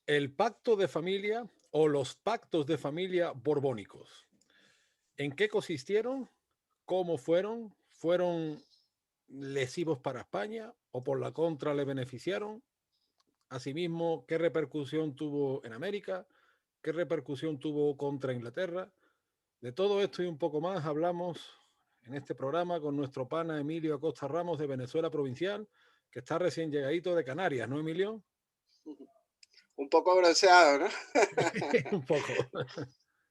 El pacto de familia o los pactos de familia borbónicos. ¿En qué consistieron? ¿Cómo fueron? ¿Fueron lesivos para España o por la contra le beneficiaron? Asimismo, ¿qué repercusión tuvo en América? ¿Qué repercusión tuvo contra Inglaterra? De todo esto y un poco más hablamos en este programa con nuestro pana Emilio Acosta Ramos de Venezuela Provincial, que está recién llegadito de Canarias, ¿no, Emilio? Un poco bronceado, ¿no? Un poco.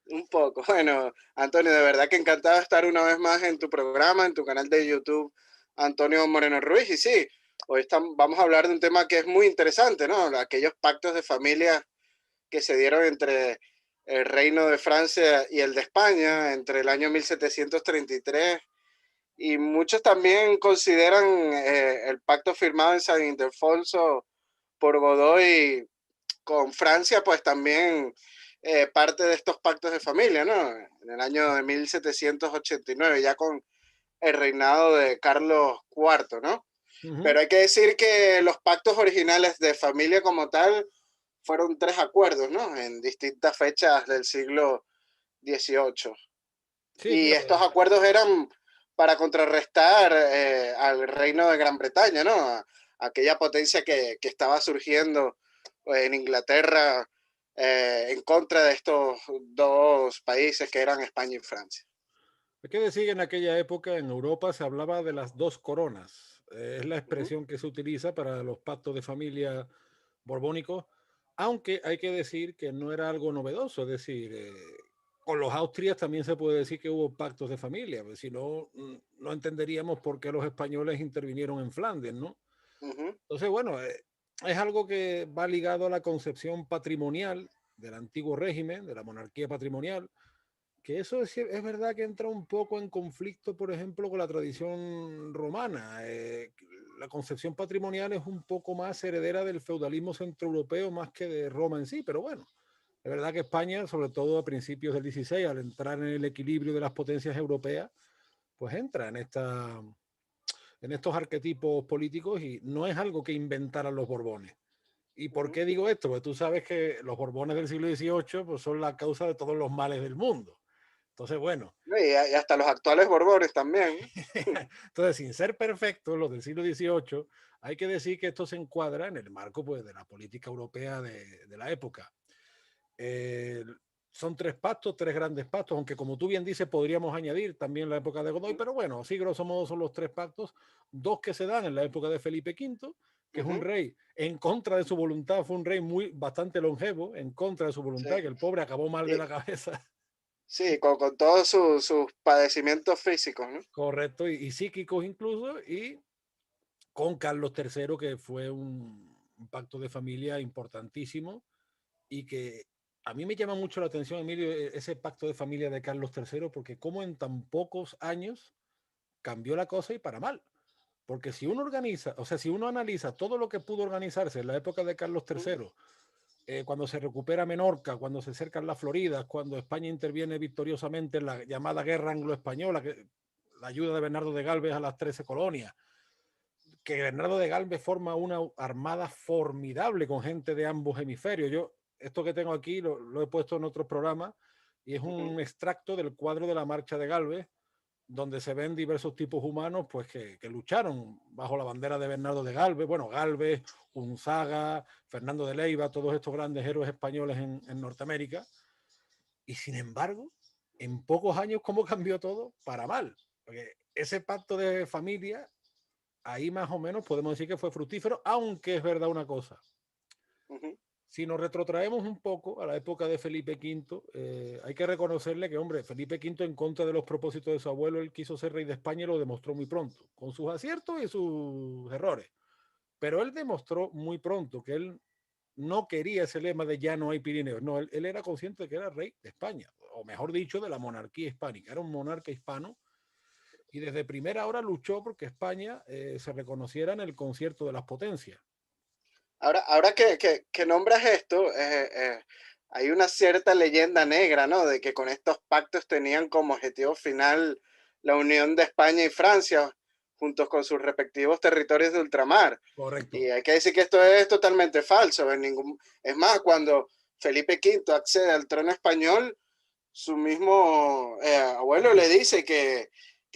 Un poco. Bueno, Antonio, de verdad que encantado de estar una vez más en tu programa, en tu canal de YouTube, Antonio Moreno Ruiz. Y sí, vamos a hablar de un tema que es muy interesante, ¿no? Aquellos pactos de familia que se dieron entre el Reino de Francia y el de España entre el año 1733. Y muchos también consideran el pacto firmado en San Ildefonso por Godoy con Francia, pues también parte de estos pactos de familia, ¿no? En el año de 1789, ya con el reinado de Carlos IV, ¿no? Ujú. Pero hay que decir que los pactos originales de familia como tal fueron tres acuerdos, ¿no? En distintas fechas del siglo XVIII. Sí, Y claro. estos acuerdos eran para contrarrestar al reino de Gran Bretaña, ¿no? Aquella potencia que estaba surgiendo en Inglaterra en contra de estos dos países que eran España y Francia. Hay que decir que en aquella época en Europa se hablaba de las dos coronas. Es la Uh -huh, expresión que se utiliza para los pactos de familia borbónicos, aunque hay que decir que no era algo novedoso. Es decir, con los Austrias también se puede decir que hubo pactos de familia, pues si no, no entenderíamos por qué los españoles intervinieron en Flandes, ¿no? uh -huh. Entonces, bueno, es algo que va ligado a la concepción patrimonial del antiguo régimen, de la monarquía patrimonial, que eso es verdad que entra un poco en conflicto, por ejemplo, con la tradición romana. La concepción patrimonial es un poco más heredera del feudalismo centroeuropeo más que de Roma en sí, pero bueno, es verdad que España, sobre todo a principios del 16, al entrar en el equilibrio de las potencias europeas, pues entra en estos arquetipos políticos y no es algo que inventaran los Borbones. ¿Y Uh por -huh. qué digo esto? Pues tú sabes que los Borbones del siglo XVIII pues, son la causa de todos los males del mundo. Entonces, bueno, Y hasta los actuales Borbones también, ¿no? entonces, sin ser perfectos, los del siglo XVIII, hay que decir que esto se encuadra en el marco pues, de la política europea de la época. Eh, son tres pactos, tres grandes pactos, aunque como tú bien dices, podríamos añadir también la época de Godoy, pero bueno, sí, grosso modo son los tres pactos, dos que se dan en la época de Felipe V, que Uh es un -huh. rey en contra de su voluntad, fue un rey bastante longevo, en contra de su Sí. voluntad, que el pobre acabó mal de Y, la cabeza. sí, con todos sus padecimientos físicos, ¿no? Correcto, y psíquicos incluso, y con Carlos III, que fue un pacto de familia importantísimo y que a mí me llama mucho la atención, Emilio, ese pacto de familia de Carlos III, porque como en tan pocos años cambió la cosa y para mal. Porque si uno organiza, o sea, si uno analiza todo lo que pudo organizarse en la época de Carlos III, cuando se recupera Menorca, cuando se cercan las Floridas, cuando España interviene victoriosamente en la llamada guerra anglo-española, la ayuda de Bernardo de Galvez a las 13 colonias, que Bernardo de Galvez forma una armada formidable con gente de ambos hemisferios. Yo, esto que tengo aquí lo he puesto en otros programas y es Uh -huh. un extracto del cuadro de la marcha de Galvez, donde se ven diversos tipos humanos pues que lucharon bajo la bandera de Bernardo de Galvez, bueno, Galvez, Unzaga, Fernando de Leiva, todos estos grandes héroes españoles en Norteamérica. Y sin embargo, en pocos años, ¿cómo cambió todo? Para mal. Porque ese pacto de familia ahí más o menos podemos decir que fue fructífero, aunque es verdad una cosa. Uh -huh. Si nos retrotraemos un poco a la época de Felipe V, hay que reconocerle que, hombre, Felipe V, en contra de los propósitos de su abuelo, él quiso ser rey de España y lo demostró muy pronto, con sus aciertos y sus errores. Pero él demostró muy pronto que él no quería ese lema de ya no hay Pirineos. No, él era consciente de que era rey de España, o mejor dicho, de la monarquía hispánica. Era un monarca hispano y desde primera hora luchó porque España se reconociera en el concierto de las potencias. Ahora que nombras esto, hay una cierta leyenda negra, ¿no? De que con estos pactos tenían como objetivo final la unión de España y Francia, juntos con sus respectivos territorios de ultramar. Correcto. Y hay que decir que esto es totalmente falso. Es más, cuando Felipe V accede al trono español, su mismo abuelo le dice que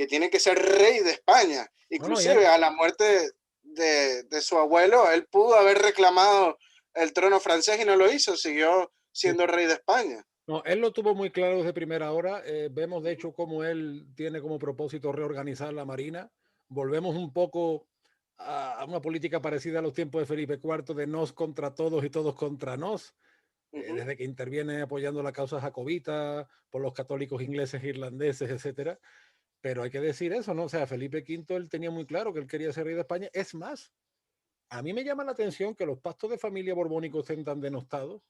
tiene que ser rey de España. Inclusive a la muerte de su abuelo, él pudo haber reclamado el trono francés y no lo hizo, siguió siendo rey de España. No, él lo tuvo muy claro desde primera hora. Vemos, de hecho, cómo él tiene como propósito reorganizar la Marina. Volvemos un poco a una política parecida a los tiempos de Felipe IV, de nos contra todos y todos contra nos. Desde que interviene apoyando la causa jacobita por los católicos ingleses, irlandeses, etcétera. Pero hay que decir eso, ¿no? O sea, Felipe V, él tenía muy claro que él quería ser rey de España. Es más, a mí me llama la atención que los pactos de familia borbónicos estén tan denostados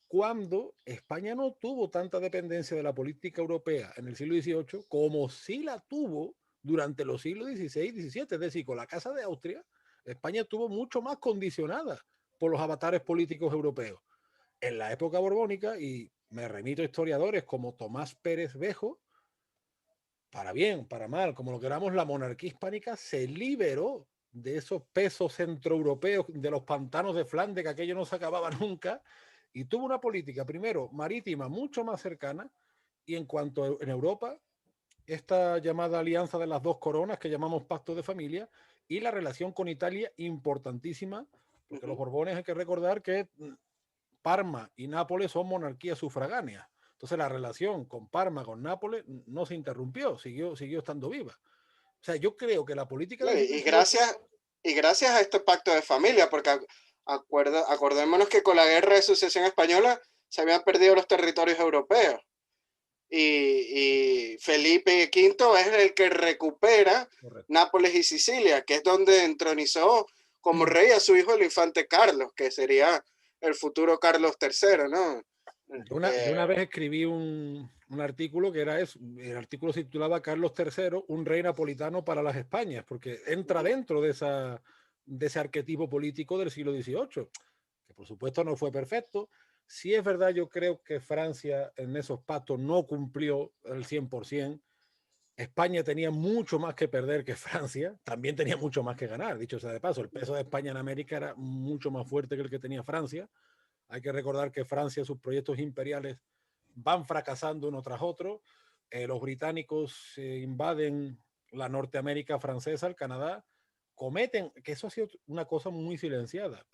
cuando España no tuvo tanta dependencia de la política europea en el siglo XVIII como sí la tuvo durante los siglos XVI y XVII. Es decir, con la Casa de Austria, España estuvo mucho más condicionada por los avatares políticos europeos. En la época borbónica, y me remito a historiadores como Tomás Pérez Bejo, para bien, para mal, como lo queramos, la monarquía hispánica se liberó de esos pesos centroeuropeos, de los pantanos de Flandes, que aquello no se acababa nunca, y tuvo una política, primero, marítima mucho más cercana, y en cuanto a, en Europa, esta llamada alianza de las dos coronas, que llamamos pacto de familia, y la relación con Italia, importantísima, porque los Borbones hay que recordar que Parma y Nápoles son monarquías sufragáneas. Entonces la relación con Parma, con Nápoles, no se interrumpió, siguió estando viva. O sea, yo creo que la política del Y 18... gracias a este pacto de familia, porque acordémonos que con la guerra de sucesión española se habían perdido los territorios europeos. Y Felipe V es el que recupera Correcto. Nápoles y Sicilia, que es donde entronizó como rey a su hijo el infante Carlos, que sería el futuro Carlos III, ¿no? Yo una vez escribí un artículo que era eso, el artículo se titulaba Carlos III, un rey napolitano para las Españas, porque entra dentro de ese arquetipo político del siglo XVIII, que por supuesto no fue perfecto. Sí es verdad, yo creo que Francia en esos pactos no cumplió el 100%. España tenía mucho más que perder que Francia, también tenía mucho más que ganar, dicho sea de paso, el peso de España en América era mucho más fuerte que el que tenía Francia. Hay que recordar que Francia, sus proyectos imperiales van fracasando uno tras otro. Los británicos invaden la Norteamérica francesa, el Canadá, cometen, que eso ha sido una cosa muy silenciada.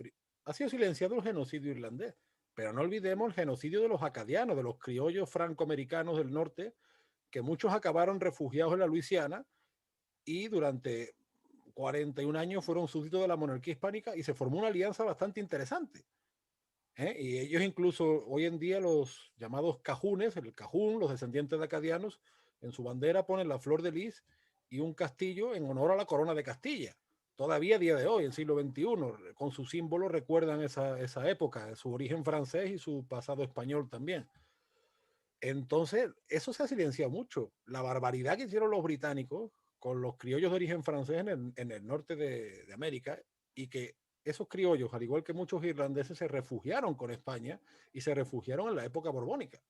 Ha sido silenciado el genocidio irlandés, pero no olvidemos el genocidio de los acadianos, de los criollos francoamericanos del norte, que muchos acabaron refugiados en la Luisiana y durante 41 años fueron súbditos de la monarquía hispánica y se formó una alianza bastante interesante. Y ellos incluso hoy en día los llamados cajunes, el cajún, los descendientes de acadianos, en su bandera ponen la flor de lis y un castillo en honor a la corona de Castilla. Todavía a día de hoy, en siglo XXI, con sus símbolos recuerdan esa época, su origen francés y su pasado español también. Entonces, eso se ha silenciado mucho. La barbaridad que hicieron los británicos con los criollos de origen francés en el norte de América y que esos criollos, al igual que muchos irlandeses, se refugiaron con España y se refugiaron en la época borbónica.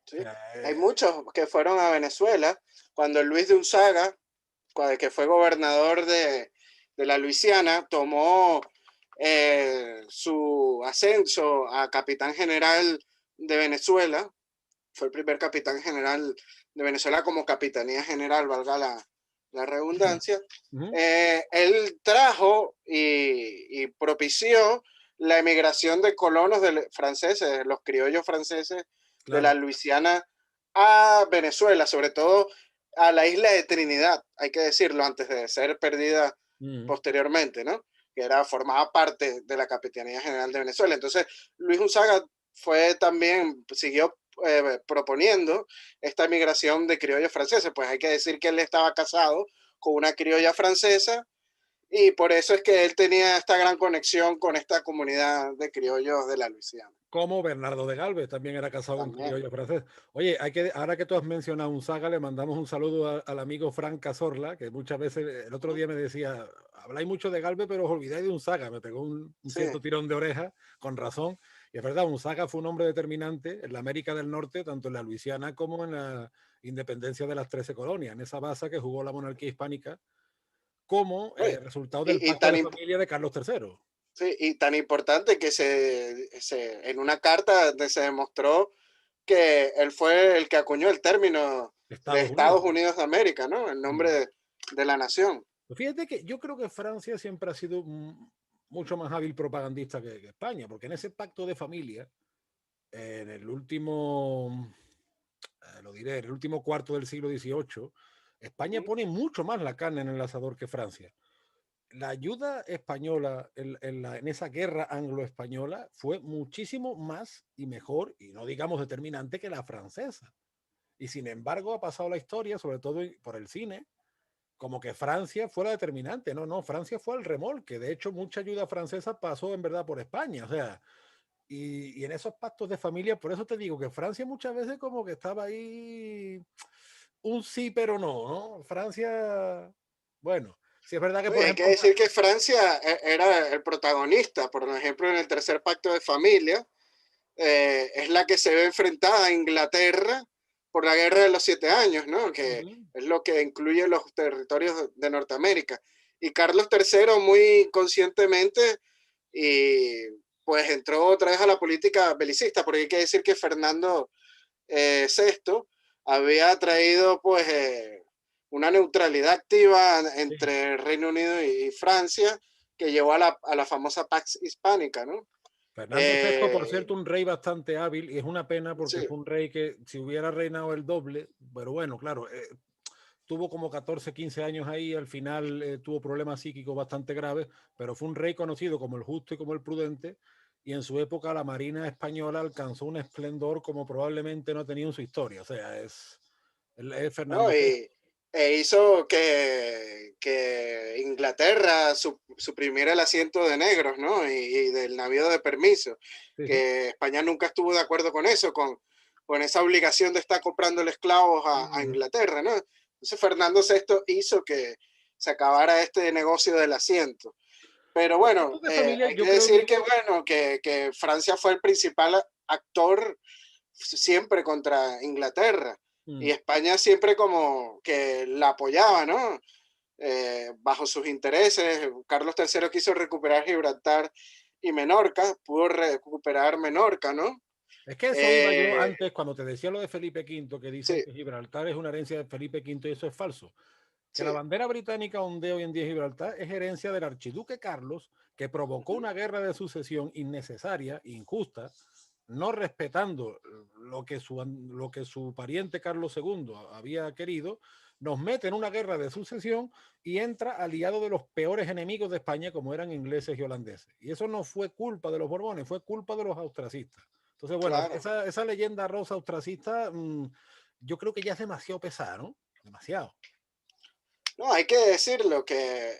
¿Sí? O sea, Hay muchos que fueron a Venezuela cuando Luis de Unzaga, que fue gobernador de la Luisiana, tomó su ascenso a capitán general de Venezuela. Fue el primer capitán general de Venezuela como capitanía general, valga la redundancia. Él trajo y propició la emigración de colonos franceses, los criollos franceses de la Luisiana a Venezuela, sobre todo a la isla de Trinidad, hay que decirlo, antes de ser perdida posteriormente, ¿no? Que formaba parte de la Capitanía General de Venezuela. Entonces, Luis Unzaga siguió proponiendo esta migración de criollos franceses. Pues hay que decir que él estaba casado con una criolla francesa y por eso es que él tenía esta gran conexión con esta comunidad de criollos de la Luisiana. Como Bernardo de Galvez también era casado con También. criollo francés. Oye, ahora que tú has mencionado un saga, le mandamos un saludo al amigo Frank Cazorla, que muchas veces, el otro día me decía, habláis mucho de Galvez, pero os olvidáis de un saga. Me pegó un Sí, cierto tirón de oreja, con razón. Y es verdad, un saga fue un hombre determinante en la América del Norte, tanto en la Luisiana como en la independencia de las 13 colonias, en esa base que jugó la monarquía hispánica, como oye, resultado del y pacto tan, de familia de Carlos III. sí, y tan importante que en una carta donde se demostró que él fue el que acuñó el término de Estados Estados Unidos. Unidos de América, ¿no? El nombre Mm. de la nación. Pues fíjate que yo creo que Francia siempre ha sido mucho más hábil propagandista que España, porque en ese pacto de familia, en el último, lo diré, en el último cuarto del siglo XVIII, España pone mucho más la carne en el asador que Francia. La ayuda española en esa guerra anglo-española fue muchísimo más y mejor, y no digamos determinante, que la francesa. Y sin embargo ha pasado la historia, sobre todo por el cine, como que Francia fue la determinante. No, no, Francia fue el remolque. De hecho, mucha ayuda francesa pasó en verdad por España. O sea, y en esos pactos de familia, por eso te digo que Francia muchas veces como que estaba ahí un sí, pero no, ¿no? Francia, bueno, sí es verdad que, por Oye, hay que ejemplo, decir que Francia era el protagonista, por ejemplo, en el tercer pacto de familia, es la que se ve enfrentada a Inglaterra por la guerra de los 7 años, ¿no? Que es lo que incluye los territorios de Norteamérica. Y Carlos III muy conscientemente y pues entró otra vez a la política belicista, porque hay que decir que Fernando VI había traído pues una neutralidad activa sí, entre Reino Unido y Francia que llevó a la famosa Pax Hispánica, ¿no? Fernando VI, por Eh, cierto, un rey bastante hábil, y es una pena porque sí, fue un rey que si hubiera reinado el doble, pero bueno, claro, tuvo como 14, 15 años ahí, al final tuvo problemas psíquicos bastante graves, pero fue un rey conocido como el justo y como el prudente, y en su época la Marina española alcanzó un esplendor como probablemente no ha tenido en su historia, o sea, es ¿no? Fernando VI. E hizo que Inglaterra suprimiera el asiento de negros, ¿no? Y del navío de permiso, Sí, sí. que España nunca estuvo de acuerdo con eso, con esa obligación de estar comprando esclavos a Inglaterra, ¿no? Entonces Fernando VI hizo que se acabara este negocio del asiento. Pero Los bueno, pactos de familia, hay que yo creo decir que que, bueno, que Francia fue el principal actor siempre contra Inglaterra y mm, España siempre como que la apoyaba, ¿no? Bajo sus intereses, Carlos III quiso recuperar Gibraltar y Menorca, pudo recuperar Menorca, ¿no? es que eso iba yo Eh, antes cuando te decía lo de Felipe V, que dicen sí, que Gibraltar es una herencia de Felipe V y eso es falso. Que la sí, bandera británica ondea hoy en día Gibraltar es herencia del archiduque Carlos, que provocó una guerra de sucesión innecesaria, injusta, no respetando lo que su pariente Carlos II había querido, nos mete en una guerra de sucesión y entra aliado de los peores enemigos de España, como eran ingleses y holandeses. Y eso no fue culpa de los Borbones, fue culpa de los austracistas. Entonces, bueno, claro. esa leyenda rosa austracista, yo creo que ya es demasiado pesada, ¿no? Demasiado. No, hay que decirlo que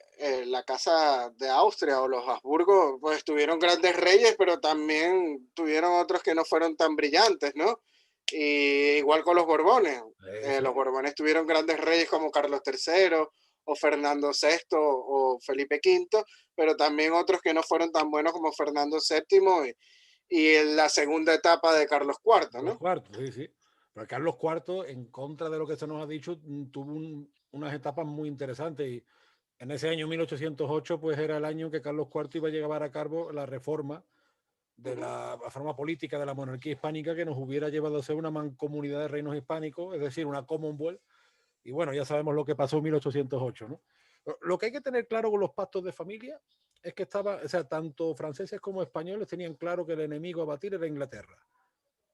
la casa de Austria o los Habsburgo pues tuvieron grandes reyes, pero también tuvieron otros que no fueron tan brillantes, ¿no? Y igual con los Borbones. Sí. Los Borbones tuvieron grandes reyes como Carlos III o Fernando VI o Felipe V, pero también otros que no fueron tan buenos como Fernando VII y en la segunda etapa de Carlos IV, Carlos ¿no? IV, sí, sí. Pero Carlos IV, en contra de lo que se nos ha dicho, tuvo unas etapas muy interesantes y en ese año 1808, pues era el año que Carlos IV iba a llevar a cabo la reforma de Uh -huh. la forma política de la monarquía hispánica que nos hubiera llevado a ser una mancomunidad de reinos hispánicos, es decir, una Commonwealth. Y bueno, ya sabemos lo que pasó en 1808, ¿no? Lo que hay que tener claro con los pactos de familia es que o sea, tanto franceses como españoles tenían claro que el enemigo a batir era Inglaterra.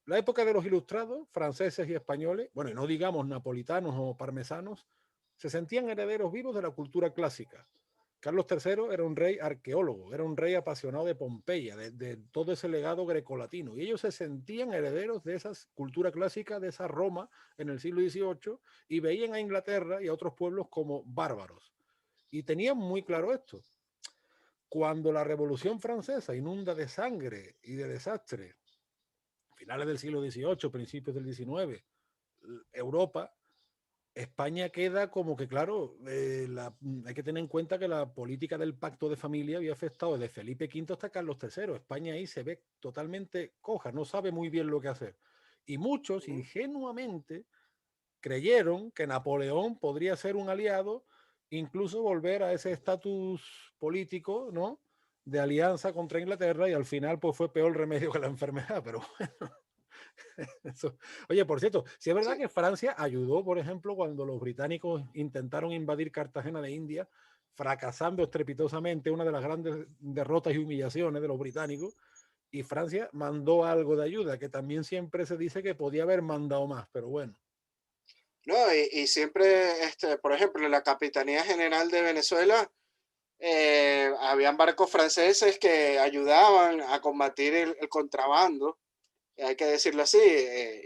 La época de los ilustrados, franceses y españoles, bueno, y no digamos napolitanos o parmesanos, se sentían herederos vivos de la cultura clásica. Carlos III era un rey arqueólogo, era un rey apasionado de Pompeya, de todo ese legado grecolatino, y ellos se sentían herederos de esa cultura clásica, de esa Roma en el siglo XVIII, y veían a Inglaterra y a otros pueblos como bárbaros. y tenían muy claro esto. Cuando la Revolución Francesa inunda de sangre y de desastre, finales del siglo XVIII, principios del XIX, Europa, España queda como que, claro, hay que tener en cuenta que la política del pacto de familia había afectado desde Felipe V hasta Carlos III. España ahí se ve totalmente coja, no sabe muy bien lo que hacer. Y muchos ingenuamente creyeron que Napoleón podría ser un aliado, incluso volver a ese estatus político, ¿no?, de alianza contra Inglaterra, y al final pues fue peor remedio que la enfermedad, pero bueno. Eso. Oye, por cierto, si es verdad Sí. que Francia ayudó, por ejemplo, cuando los británicos intentaron invadir Cartagena de India, fracasando estrepitosamente, una de las grandes derrotas y humillaciones de los británicos, y Francia mandó algo de ayuda, que también siempre se dice que podía haber mandado más, pero bueno. No, y siempre, por ejemplo, en la Capitanía General de Venezuela, habían barcos franceses que ayudaban a combatir el contrabando, hay que decirlo así,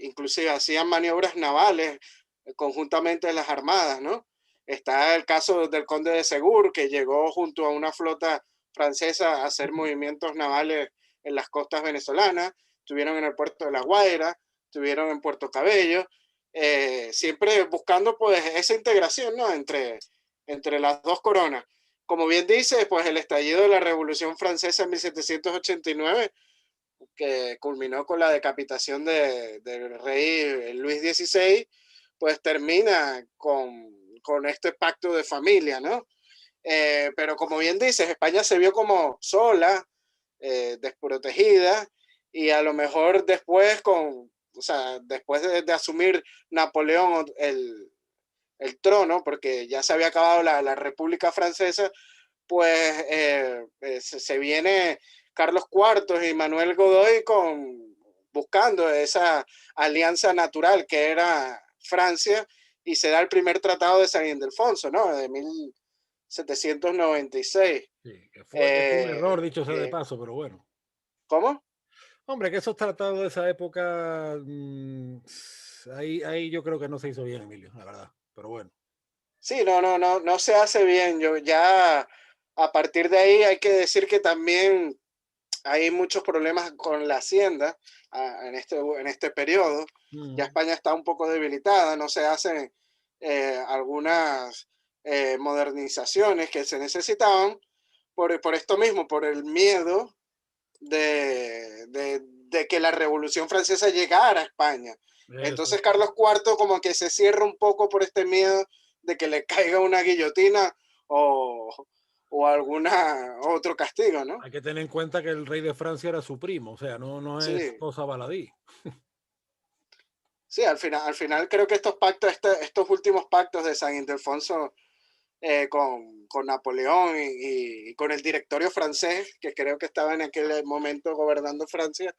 inclusive hacían maniobras navales conjuntamente en las armadas, ¿no? Está el caso del Conde de Segur, que llegó junto a una flota francesa a hacer movimientos navales en las costas venezolanas, estuvieron en el puerto de La Guaira, estuvieron en Puerto Cabello, siempre buscando pues esa integración, ¿no?, entre las dos coronas. Como bien dice, pues el estallido de la Revolución Francesa en 1789, que culminó con la decapitación del rey Luis XVI, pues termina con este pacto de familia, ¿no? Pero como bien dices, España se vio como sola, desprotegida, y a lo mejor después o sea, después de asumir Napoleón el trono, porque ya se había acabado la República Francesa, pues se viene Carlos IV y Manuel Godoy buscando esa alianza natural que era Francia, y se da el primer tratado de San Ildefonso, ¿no?, de 1796. Sí, que fue un error, dicho sea de Que, paso, pero bueno. ¿Cómo? Hombre, que esos tratados de esa época, ahí yo creo que no se hizo bien, Emilio, la verdad, pero bueno. Sí, no se hace bien. Yo ya a partir de ahí hay que decir que también hay muchos problemas con la hacienda en este periodo. Ya Mm. España está un poco debilitada, no se hacen algunas modernizaciones que se necesitaban por esto mismo, por el miedo de que la Revolución Francesa llegara a España. Eso Entonces es. Carlos IV como que se cierra un poco por este miedo de que le caiga una guillotina o alguna otro castigo, ¿no? Hay que tener en cuenta que el rey de Francia era su primo, o sea, no es Sí, cosa baladí. sí, al final creo que estos pactos, estos últimos pactos de San Ildefonso con Napoleón y con el directorio francés, que creo que estaba en aquel momento gobernando Francia,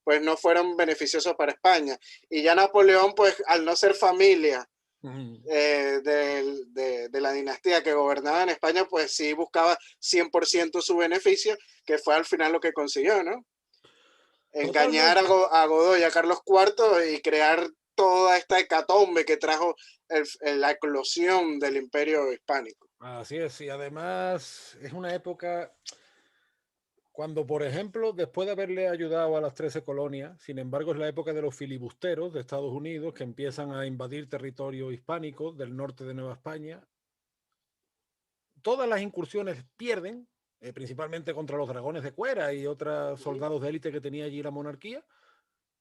pues no fueron beneficiosos para España. Y ya Napoleón, pues al no ser familia Mm. de la dinastía que gobernaba en España, pues sí buscaba 100% su beneficio, que fue al final lo que consiguió, ¿no? Engañar Totalmente. a Godoy y a Carlos IV y crear toda esta hecatombe que trajo la eclosión del imperio hispánico. Así es, y además es una época cuando, por ejemplo, después de haberle ayudado a las 13 colonias, sin embargo, es la época de los filibusteros de Estados Unidos que empiezan a invadir territorio hispánico del norte de Nueva España. Todas las incursiones pierden, principalmente contra los dragones de Cuera y otros soldados de élite que tenía allí la monarquía,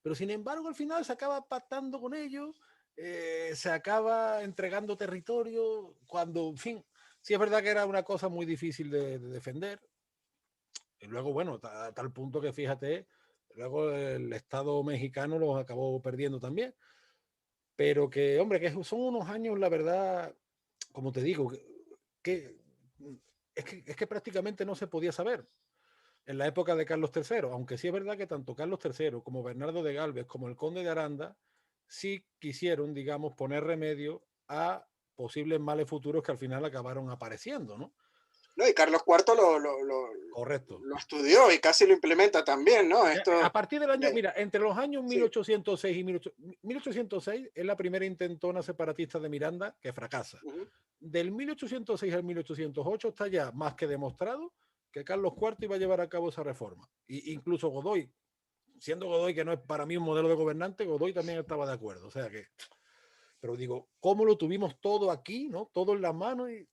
pero sin embargo al final se acaba pactando con ellos, se acaba entregando territorio, cuando, en fin, sí es verdad que era una cosa muy difícil de defender, y luego, bueno, a tal punto que fíjate, luego el Estado mexicano los acabó perdiendo también, pero que, hombre, que son unos años, la verdad, como te digo, que es que prácticamente no se podía saber en la época de Carlos III, aunque sí es verdad que tanto Carlos III como Bernardo de Galvez como el conde de Aranda sí quisieron, digamos, poner remedio a posibles males futuros que al final acabaron apareciendo, ¿no? ¿No? Y Carlos IV Correcto. lo estudió y casi lo implementa también, ¿no? A Esto, partir del año, de, mira, entre los años sí, 1806 y 1806 es la primera intentona separatista de Miranda que fracasa. uh -huh, del 1806 al 1808 está ya más que demostrado que Carlos IV iba a llevar a cabo esa reforma. Y incluso Godoy, siendo Godoy que no es para mí un modelo de gobernante, Godoy también estaba de acuerdo. O sea que, pero digo, ¿cómo lo tuvimos todo aquí, no? Todo en las manos y, en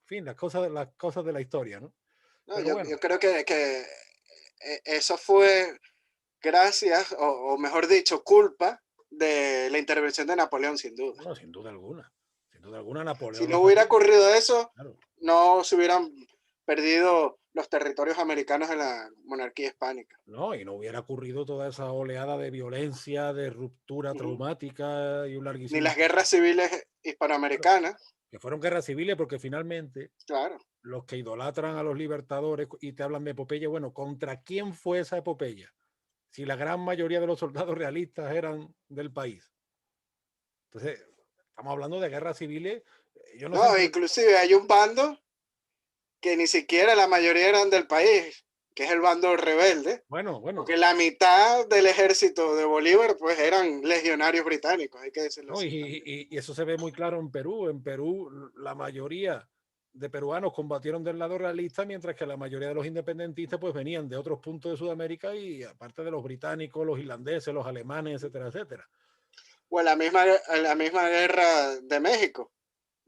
fin, las cosas de la historia, ¿no? No, Pero bueno. yo creo que eso fue gracias, o mejor dicho, culpa de la intervención de Napoleón, sin duda. No, sin duda alguna. Sin duda alguna, Si Napoleón lo no hubiera sabía. ocurrido eso, Claro. no se hubieran perdido los territorios americanos en la monarquía hispánica. No, y no hubiera ocurrido toda esa oleada de violencia, de ruptura traumática y un Ni larguísimo las guerras proceso. civiles Claro, hispanoamericanas, que fueron guerras civiles porque finalmente claro. los que idolatran a los libertadores y te hablan de epopeya, bueno, ¿contra quién fue esa epopeya? Si la gran mayoría de los soldados realistas eran del país. Entonces, estamos hablando de guerras civiles. Yo no sé No, entre... inclusive hay un bando que ni siquiera la mayoría eran del país, que es el bando rebelde, Bueno, porque la mitad del ejército de Bolívar pues eran legionarios británicos, hay que decirlo ¿no? así también. Y eso se ve muy claro en Perú. En Perú, la mayoría de peruanos combatieron del lado realista, mientras que la mayoría de los independentistas pues venían de otros puntos de Sudamérica y aparte de los británicos, los irlandeses, los alemanes, etcétera, etcétera. O en la misma guerra de México.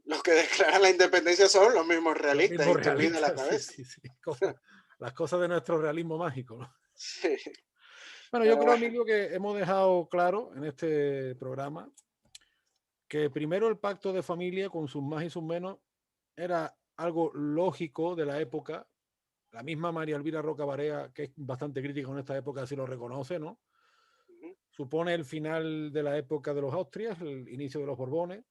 Los que declaran la independencia son los mismos Los realistas mismos y te olvida la realistas, sí, cabeza. sí, sí. Las cosas de nuestro realismo mágico, ¿no? Sí, Bueno, yo pero creo, bueno, Emilio, que hemos dejado claro en este programa que primero el pacto de familia, con sus más y sus menos, era algo lógico de la época. La misma María Elvira Roca Barea, que es bastante crítica en esta época, así lo reconoce, ¿no? Supone el final de la época de los Austrias, el inicio de los Borbones.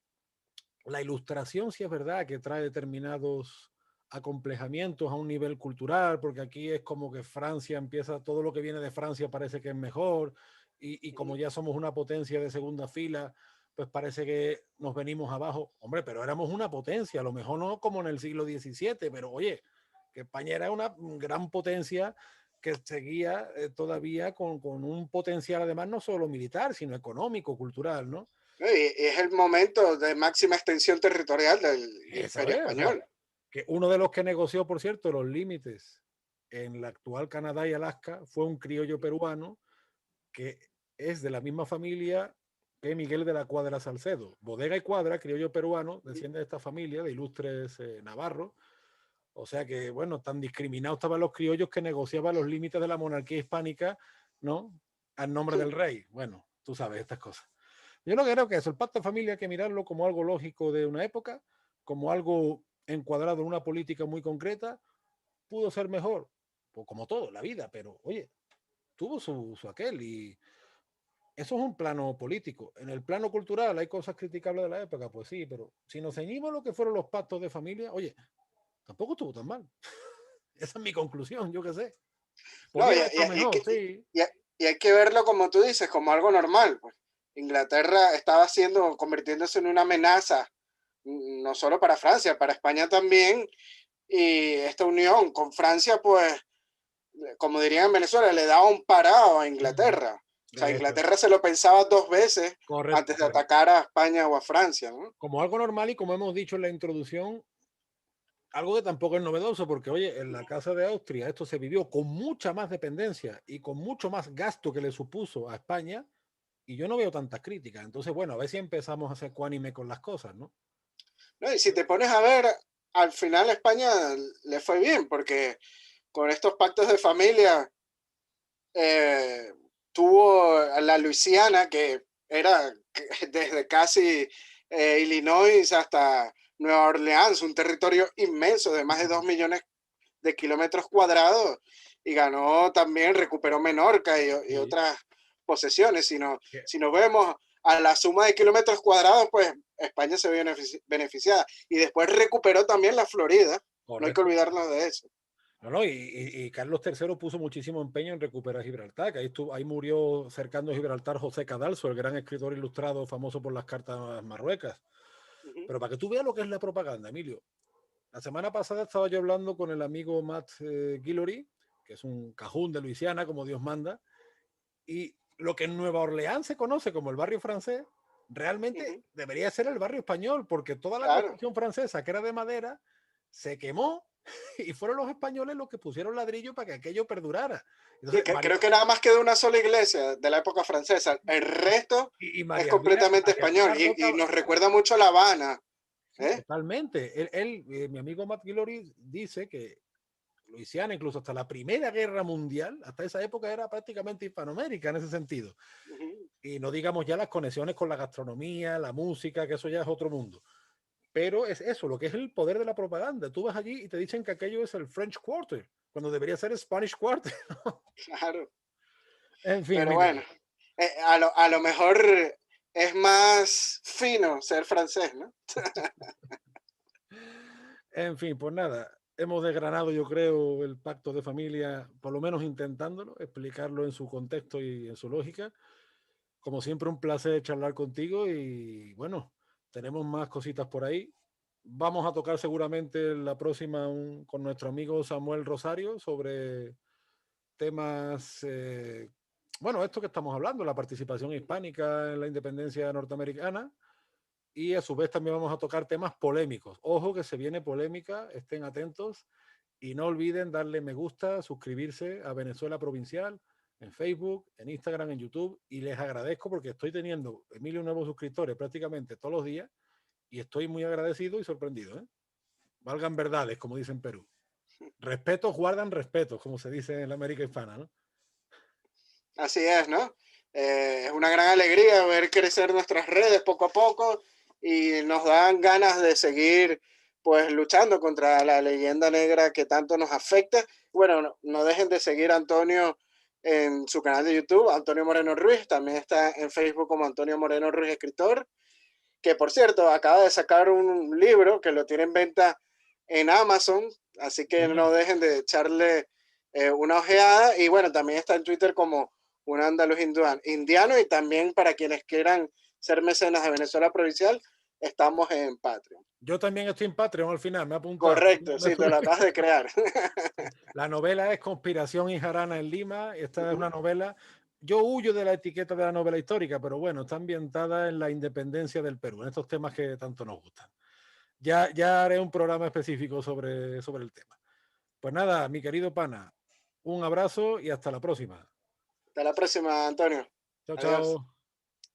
La ilustración, sí es verdad, que trae determinados acomplejamientos a un nivel cultural, porque aquí es como que Francia empieza, todo lo que viene de Francia parece que es mejor, y como ya somos una potencia de segunda fila, pues parece que nos venimos abajo. Hombre, pero éramos una potencia, a lo mejor no como en el siglo XVII, pero oye, que España era una gran potencia que seguía todavía con un potencial además no solo militar, sino económico, cultural, ¿no? y es el momento de máxima extensión territorial del Esa Imperio es, o sea, Español. que uno de los que negoció, por cierto, los límites en la actual Canadá y Alaska fue un criollo peruano que es de la misma familia que Miguel de la Cuadra Salcedo. Bodega y Cuadra, criollo peruano, desciende de esta familia de ilustres navarros. O sea que, bueno, tan discriminados estaban los criollos que negociaban los límites de la monarquía hispánica, ¿no? Al nombre del rey. Bueno, tú sabes estas cosas. Yo no creo que eso, el pacto de familia hay que mirarlo como algo lógico de una época, como algo encuadrado en una política muy concreta. Pudo ser mejor, pues como todo, la vida, pero oye, tuvo su aquel y eso es un plano político. En el plano cultural hay cosas criticables de la época, pues sí, pero si nos ceñimos a lo que fueron los pactos de familia, oye, tampoco estuvo tan mal. Esa es mi conclusión, yo qué sé. No, Podía haber estado mejor, sí. y, y hay que verlo, como tú dices, como algo normal. Pues. Inglaterra estaba convirtiéndose en una amenaza, no solo para Francia, para España también. Y esta unión con Francia, pues, como dirían en Venezuela, le daba un parado a Inglaterra. O sea, Eso es. Inglaterra se lo pensaba dos veces Correcto, antes de correcto. atacar a España o a Francia, ¿no? Como algo normal y como hemos dicho en la introducción, algo que tampoco es novedoso, porque oye, en la Casa de Austria esto se vivió con mucha más dependencia y con mucho más gasto que le supuso a España, y yo no veo tantas críticas. Entonces, bueno, a ver si empezamos a ser cuánime con las cosas, ¿no? ¿No? Y si te pones a ver, al final a España le fue bien, porque con estos pactos de familia eh, tuvo a la Luisiana, que era desde casi Illinois hasta Nueva Orleans, un territorio inmenso de más de 2 millones de kilómetros cuadrados, y ganó también, recuperó Menorca y Sí. otras posesiones. Si nos vemos a la suma de kilómetros cuadrados, pues España se ve beneficiada. Y después recuperó también la Florida, no hay que Correcto. olvidarnos de eso. No, no, y Carlos III puso muchísimo empeño en recuperar Gibraltar, que ahí murió cercando Gibraltar José Cadalso, el gran escritor ilustrado famoso por las cartas marruecas. Uh -huh. Pero para que tú veas lo que es la propaganda, Emilio, la semana pasada estaba yo hablando con el amigo Matt Guillory, que es un cajún de Luisiana, como Dios manda, y lo que en Nueva Orleans se conoce como el barrio francés, realmente debería ser el barrio español, porque toda la Claro. construcción francesa, que era de madera, se quemó y fueron los españoles los que pusieron ladrillo para que aquello perdurara. Sí, Entonces, creo que nada más quedó una sola iglesia de la época francesa. El resto y es completamente María español Mina y Rota, nos recuerda mucho a La Habana. sí, ¿Eh? totalmente. Mi amigo Matt Guillory dice que Luisiana, incluso hasta la Primera Guerra Mundial, hasta esa época era prácticamente Hispanoamérica en ese sentido. Y no digamos ya las conexiones con la gastronomía, la música, que eso ya es otro mundo. Pero es eso, lo que es el poder de la propaganda. Tú vas allí y te dicen que aquello es el French Quarter, cuando debería ser el Spanish Quarter. Claro. En fin, Pero mira. bueno, a lo mejor es más fino ser francés, ¿no? En fin, pues nada. Hemos desgranado, yo creo, el pacto de familia, por lo menos intentándolo, explicarlo en su contexto y en su lógica. Como siempre, un placer charlar contigo y bueno, tenemos más cositas por ahí. Vamos a tocar seguramente la próxima con nuestro amigo Samuel Rosario sobre temas, bueno, esto que estamos hablando, la participación hispánica en la independencia norteamericana. Y a su vez también vamos a tocar temas polémicos. Ojo que se viene polémica, estén atentos y no olviden darle me gusta, suscribirse a Venezuela Provincial en Facebook, en Instagram, en YouTube. Y les agradezco porque estoy teniendo, Emilio, nuevos suscriptores prácticamente todos los días y estoy muy agradecido y sorprendido. ¿Eh? Valgan verdades, como dicen en Perú. Respetos guardan respetos, como se dice en la América hispana. ¿No? Así es, ¿no? Es una gran alegría ver crecer nuestras redes poco a poco y nos dan ganas de seguir pues luchando contra la leyenda negra que tanto nos afecta. Bueno, no dejen de seguir a Antonio en su canal de YouTube, Antonio Moreno Ruiz, también está en Facebook como Antonio Moreno Ruiz Escritor, que por cierto acaba de sacar un libro que lo tiene en venta en Amazon, así que no Bien. dejen de echarle una ojeada y bueno, también está en Twitter como un andaluz indiano y también para quienes quieran ser mecenas de Venezuela Provincial, estamos en Patreon. Yo también estoy en Patreon al final, me he apuntado. Correcto, sí, te lo acabas de crear. La novela es Conspiración y Jarana en Lima. Esta es una novela. Yo huyo de la etiqueta de la novela histórica, pero bueno, está ambientada en la independencia del Perú, en estos temas que tanto nos gustan. Ya haré un programa específico sobre el tema. Pues nada, mi querido pana, un abrazo y hasta la próxima. Hasta la próxima, Antonio. Chao, Adiós. chao.